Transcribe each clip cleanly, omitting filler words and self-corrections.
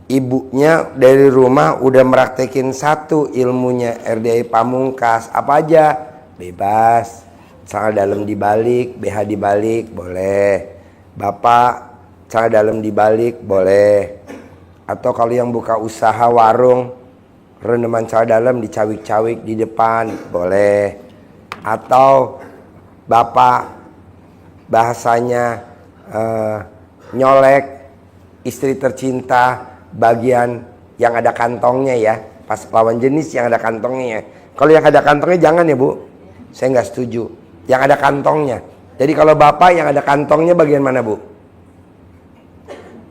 ibunya dari rumah udah meraktekin satu ilmunya RDI Pamungkas. Apa aja? Bebas. Celana dalam dibalik, BH dibalik, boleh. Bapak, celana dalam dibalik, boleh. Atau kalau yang buka usaha warung, rendeman celana dalam dicawik-cawik di depan, boleh. Atau bapak bahasanya nyolek istri tercinta bagian yang ada kantongnya ya, pas lawan jenis yang ada kantongnya ya. Kalau yang ada kantongnya jangan ya Bu, saya nggak setuju. Yang ada kantongnya. Jadi kalau bapak yang ada kantongnya bagian mana Bu?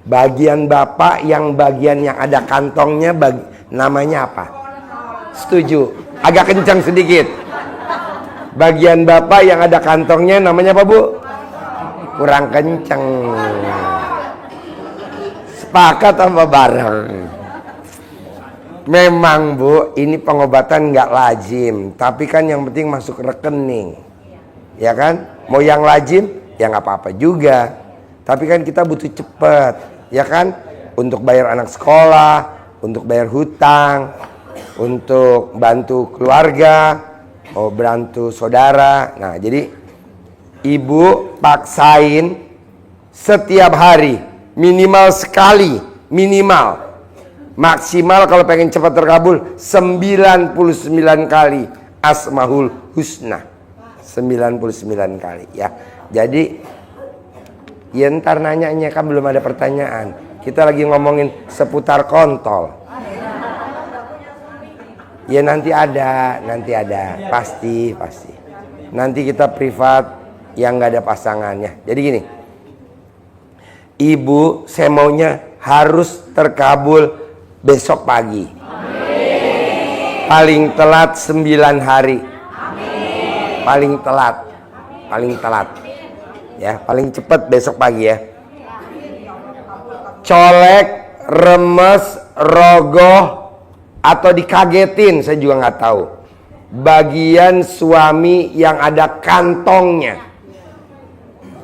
Bagian bapak yang bagian yang ada kantongnya namanya apa? Setuju. Agak kencang sedikit. Bagian bapak yang ada kantongnya namanya apa Bu? Kurang kencang. Sepakat apa bareng? Memang Bu, ini pengobatan nggak lazim, tapi kan yang penting masuk rekening, ya kan? Mau yang lazim ya nggak apa-apa juga, tapi kan kita butuh cepet, ya kan? Untuk bayar anak sekolah, untuk bayar hutang, untuk bantu keluarga, bantu saudara. Nah, jadi ibu paksain setiap hari minimal sekali, minimal. Maksimal kalau pengen cepat terkabul 99 kali Asmaul Husna. 99 kali ya. Jadi ya ntar nanyanya kan belum ada pertanyaan. Kita lagi ngomongin seputar kontol. Ya nanti ada, pasti. Nanti kita privat yang nggak ada pasangannya. Jadi gini, ibu saya maunya harus terkabul besok pagi. Amin. Paling telat 9 hari. Amin. Paling telat. Ya, paling cepat besok pagi ya. Colek, remes, rogoh atau dikagetin, saya juga nggak tahu. Bagian suami yang ada kantongnya.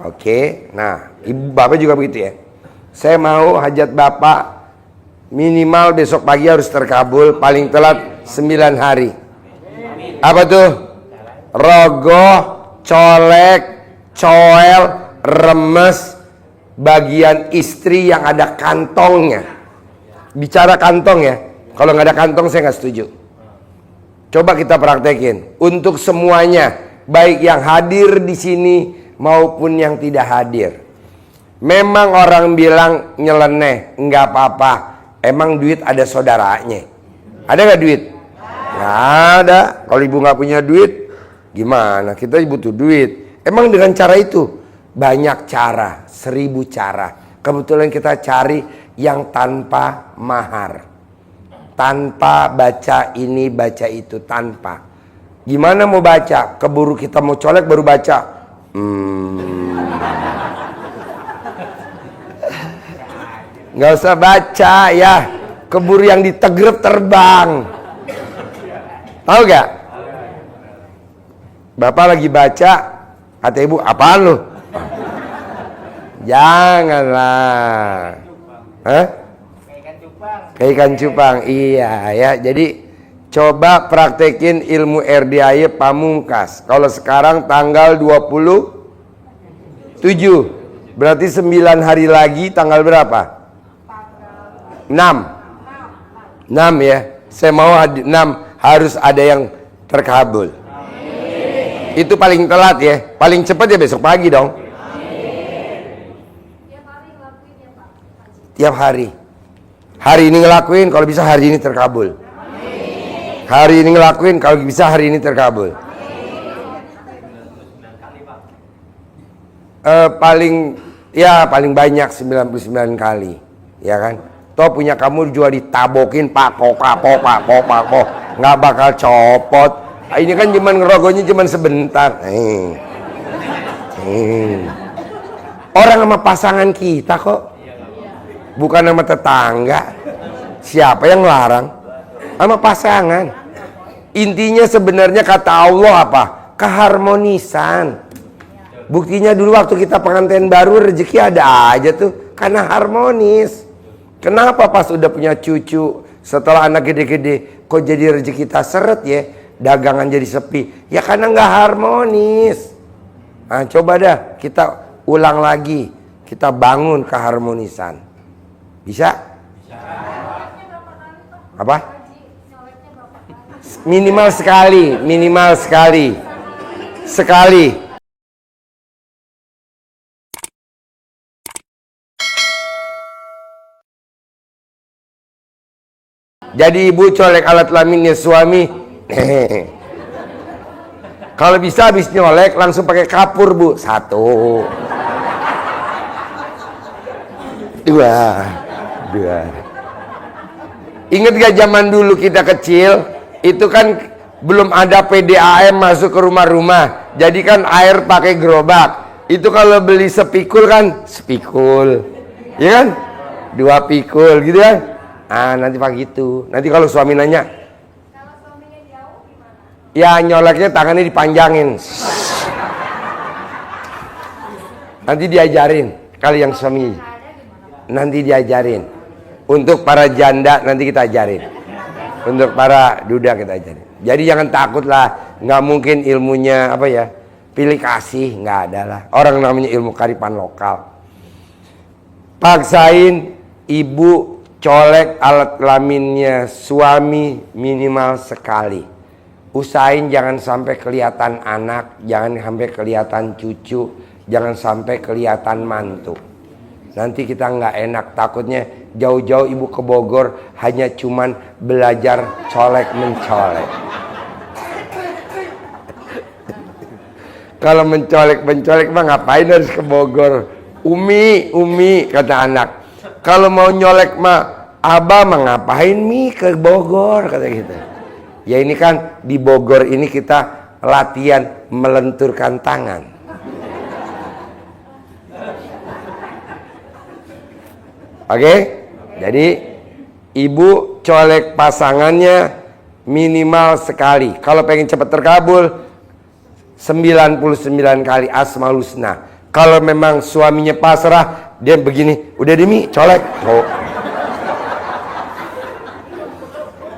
Oke, nah ibu bapak juga begitu ya. Saya mau hajat bapak minimal besok pagi harus terkabul, paling telat 9 hari. Apa tuh? Rogoh, colek, coel, remes, bagian istri yang ada kantongnya. Bicara kantong ya, kalau nggak ada kantong saya nggak setuju. Coba kita praktekin untuk semuanya, baik yang hadir di sini maupun yang tidak hadir. Memang orang bilang nyeleneh, nggak apa-apa. Emang duit ada saudaranya? Ada nggak duit? Nggak ada. Kalau ibu nggak punya duit, gimana? Kita butuh duit. Emang dengan cara itu? Banyak cara, 1000 cara. Kebetulan kita cari yang tanpa mahar. Tanpa baca ini, baca itu, tanpa. Gimana mau baca? Keburu kita mau colek baru baca. Nggak usah baca ya, keburu yang ditegrep terbang. Tahu gak? Bapak lagi baca, kata ibu, apaan lu? Janganlah. Hah? Kayak ikan cupang. Iya ya, jadi coba praktekin ilmu RDI Pamungkas. Kalau sekarang tanggal 27, berarti 9 hari lagi tanggal berapa? 6 ya. Saya mau 6 harus ada yang terkabul. Amin. Itu paling telat ya. Paling cepat ya besok pagi dong. Tiap hari. Hari ini ngelakuin, kalau bisa hari ini terkabul. Amin. Hari ini ngelakuin, kalau bisa hari ini terkabul. Paling banyak 99 kali. Ya kan? Toh punya kamu juga ditabokin pak kok nggak bakal copot. Ini kan cuman ngerogohnya cuman sebentar. Orang sama pasangan kita kok, bukan sama tetangga. Siapa yang larang? Sama pasangan. Intinya sebenarnya kata Allah apa? Keharmonisan. Buktinya dulu waktu kita pengantin baru rezeki ada aja tuh, karena harmonis. Kenapa pas udah punya cucu, setelah anak gede-gede, kok jadi rezeki kita seret ya, dagangan jadi sepi? Ya karena nggak harmonis. Nah, coba dah kita ulang lagi, kita bangun keharmonisan. Bisa? Apa? Minimal sekali. Sekali. Jadi ibu colek alat kelaminnya suami. Kalau bisa habis nyolek langsung pakai kapur, Bu. 1 2. Ingat gak zaman dulu kita kecil, itu kan belum ada PDAM masuk ke rumah-rumah. Jadi kan air pakai gerobak. Itu kalau beli sepikul kan, sepikul. Ya kan? 2 pikul gitu kan. Ah, nanti pakai itu. Nanti kalau suami nanya, kalau suaminya jauh gimana? Ya nyoleknya tangannya dipanjangin. Nanti diajarin. Kalau yang suami nanti diajarin. Untuk para janda nanti kita ajarin. Untuk para duda kita ajarin. Jadi jangan takut lah. Nggak mungkin ilmunya apa ya, pilih kasih, nggak ada lah. Orang namanya ilmu karipan lokal. Paksain ibu colek alat kelaminnya suami minimal sekali. Usahain jangan sampai kelihatan anak, jangan sampai kelihatan cucu, jangan sampai kelihatan mantu. Nanti kita nggak enak, takutnya jauh-jauh ibu ke Bogor hanya cuman belajar colek mencolek. Kalau mencolek mah ngapain harus ke Bogor? Umi kata anak. Kalau mau nyolek mah abah mah ngapain mi ke Bogor kata gitu. Ya ini kan di Bogor ini kita latihan melenturkan tangan. Oke? Jadi ibu colek pasangannya minimal sekali. Kalau pengen cepat terkabul 99 kali Asmaul Husna. Kalau memang suaminya pasrah, dia begini, udah demi colek. Oh.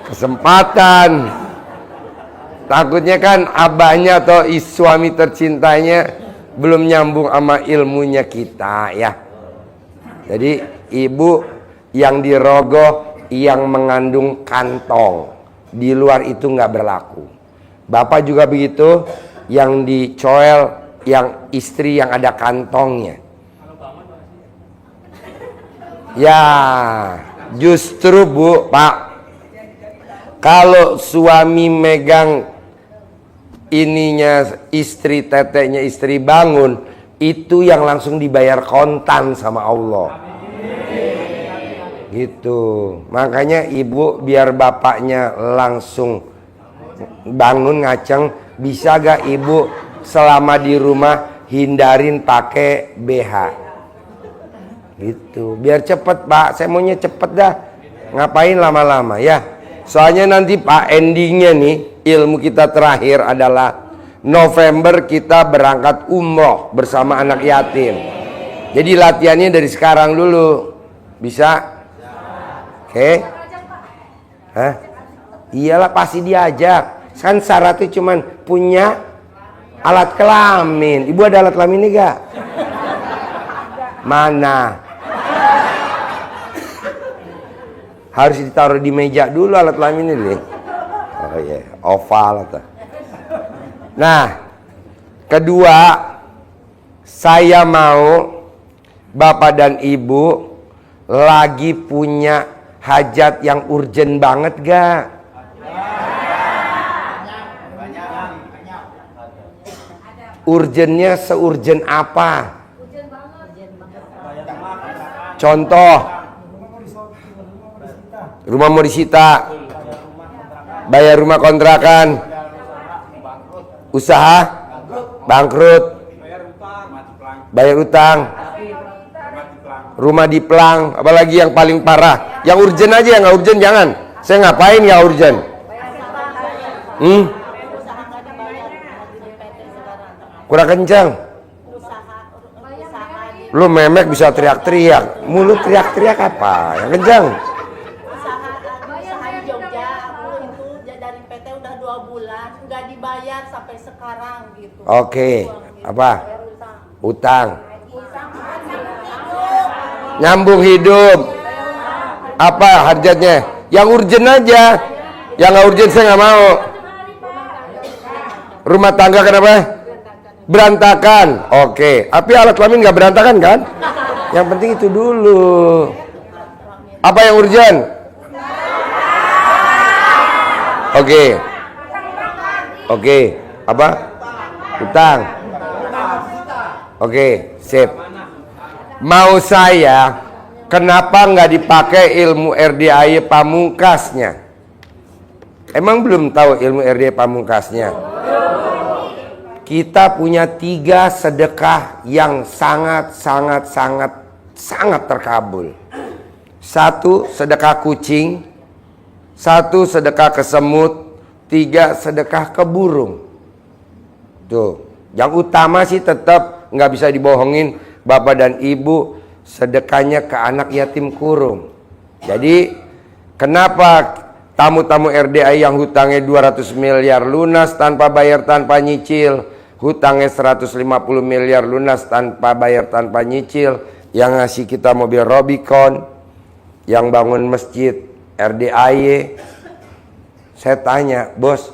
Kesempatan. Takutnya kan abahnya atau suami tercintanya belum nyambung sama ilmunya kita ya. Jadi ibu yang dirogoh yang mengandung kantong, di luar itu nggak berlaku. Bapak juga begitu, yang dicoel yang istri yang ada kantongnya. Ya, justru Bu, Pak, kalau suami megang ininya istri, teteknya istri bangun, itu yang langsung dibayar kontan sama Allah. Gitu. Makanya ibu biar bapaknya langsung bangun ngaceng, bisa gak ibu selama di rumah hindarin pakai BH gitu, biar cepet Pak, saya maunya cepet dah, ngapain lama-lama ya. Soalnya nanti Pak endingnya nih, ilmu kita terakhir adalah November kita berangkat umroh bersama anak yatim. Jadi latihannya dari sekarang dulu, bisa? Oke? Hah? Iyalah pasti diajak, kan syaratnya cuman punya alat kelamin. Ibu ada alat kelamin ini gak? Mana? Harus ditaruh di meja dulu alat kelamin ini. Oh iya, oval atau. Nah, kedua, saya mau Bapak dan Ibu lagi punya hajat yang urgent banget gak? Urgennya seurgen apa? Contoh, rumah mau disita, bayar rumah kontrakan, usaha bangkrut, bayar utang, rumah diplang, apalagi yang paling parah. Yang urgen aja, yang nggak urgen jangan. Saya ngapain ya urgen? Kurang kencang. Lu memek bisa teriak-teriak. Mulut teriak-teriak apa? Yang kencang. Usaha di Jogja, aku itu dari PT udah 2 bulan, nggak dibayar sampai sekarang gitu. Oke, apa? Utang. Utang. Nyambung hidup. Apa hajatnya? Yang urgent aja. Yang nggak urgent saya nggak mau. Rumah tangga kenapa? Berantakan. Oke. Tapi alat kelamin nggak berantakan kan? Yang penting itu dulu. Apa yang urgent? Oke. Oke. Apa? Utang. Oke. Sip. Mau saya, kenapa nggak dipakai ilmu RDAY pamungkasnya? Emang belum tahu ilmu RDAY pamungkasnya? Kita punya 3 sedekah yang sangat terkabul. 1 sedekah kucing, 1 sedekah ke semut, 3 sedekah ke burung. Tuh, yang utama sih tetap nggak bisa dibohongin. Bapak dan ibu sedekahnya ke anak yatim kurung. Jadi kenapa tamu-tamu RDAY yang hutangnya 200 miliar lunas tanpa bayar tanpa nyicil, hutangnya 150 miliar lunas tanpa bayar tanpa nyicil, yang ngasih kita mobil Robicon, yang bangun masjid RDAY. Saya tanya, bos,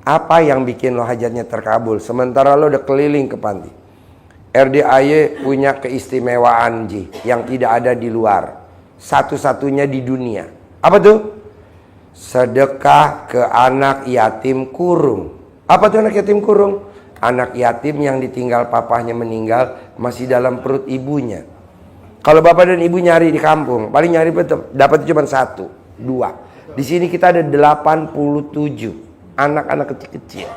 apa yang bikin lo hajatnya terkabul sementara lo udah keliling ke panti? RDAY punya keistimewaan Ji, yang tidak ada di luar, satu-satunya di dunia. Apa tuh? Sedekah ke anak yatim kurung. Apa tuh anak yatim kurung? Anak yatim yang ditinggal papahnya meninggal masih dalam perut ibunya. Kalau bapak dan ibu nyari di kampung, paling nyari dapat cuma 1, 2. Di sini kita ada 87 anak-anak kecil-kecil.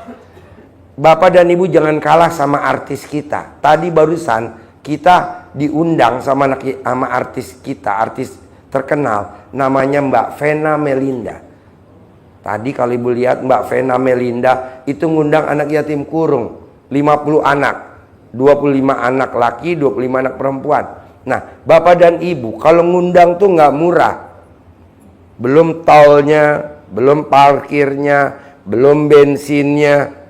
Bapak dan ibu jangan kalah sama artis kita. Tadi barusan kita diundang sama artis kita, artis terkenal, namanya Mbak Vena Melinda. Tadi kalau ibu lihat Mbak Vena Melinda itu ngundang anak yatim kurung 50 anak, 25 anak laki, 25 anak perempuan. Nah, bapak dan ibu kalau ngundang tuh nggak murah. Belum tolnya, belum parkirnya, belum bensinnya,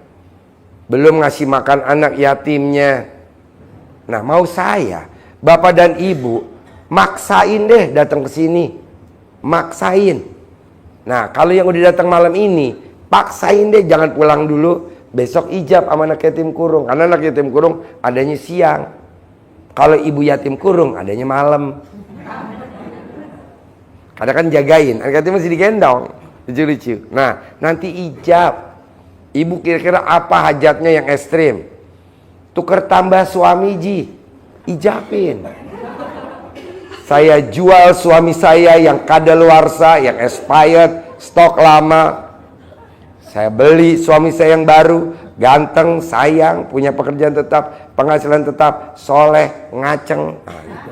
belum ngasih makan anak yatimnya. Nah, mau saya, bapak dan ibu maksain deh datang ke sini. Maksain. Nah, kalau yang udah datang malam ini, paksain deh jangan pulang dulu. Besok ijab sama anak yatim kurung. Karena anak yatim kurung adanya siang. Kalau ibu yatim kurung adanya malam. Kadang kan jagain, anak yatim masih digendong. Lucu-lucu. Nah, nanti ijab. Ibu kira-kira apa hajatnya yang ekstrim? Tuker tambah suami Ji, ijabin. Saya jual suami saya yang kadaluarsa, yang expired, stok lama. Saya beli suami saya yang baru, ganteng, sayang, punya pekerjaan tetap, penghasilan tetap, soleh, ngaceng. Nah, gitu.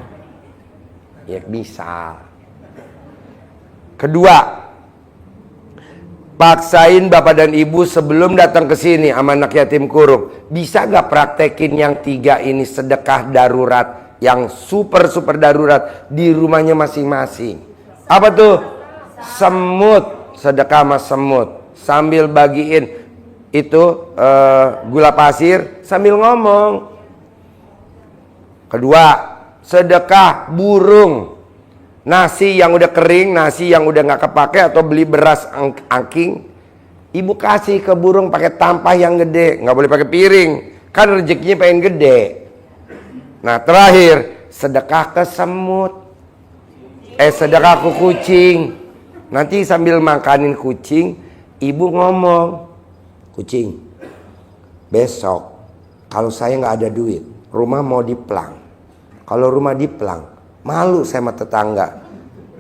Ya bisa. Kedua, paksain bapak dan ibu sebelum datang ke sini sama anak yatim kurung. Bisa gak praktekin yang 3 ini sedekah darurat, yang super darurat di rumahnya masing-masing? Apa tuh? Semut, sedekah sama semut. Sambil bagiin itu gula pasir sambil ngomong. Kedua, sedekah burung. Nasi yang udah kering, nasi yang udah nggak kepake, atau beli beras angking, ibu kasih ke burung pakai tampah yang gede, nggak boleh pakai piring, kan rezekinya pengen gede. Nah, terakhir sedekah ke semut, sedekah ke kucing. Nanti sambil makanin kucing, ibu ngomong, kucing, besok kalau saya nggak ada duit, rumah mau diplang. Kalau rumah diplang, malu saya sama tetangga.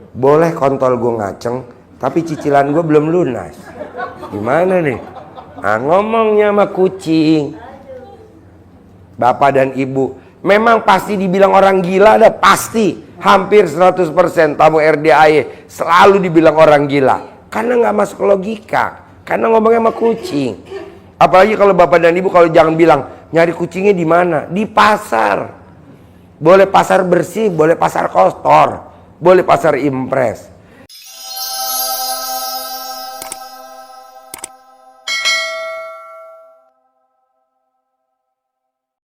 Boleh kontol gue ngaceng, tapi cicilan gue belum lunas. Gimana nih? Nah, ngomongnya sama kucing. Bapak dan ibu, memang pasti dibilang orang gila, ada pasti. Hampir 100% tamu RDAY selalu dibilang orang gila. Karena nggak masuk logika. Karena ngomongnya sama kucing. Apalagi kalau bapak dan ibu, kalau jangan bilang, nyari kucingnya di mana? Di pasar. Boleh pasar bersih, boleh pasar kotor, boleh pasar impres.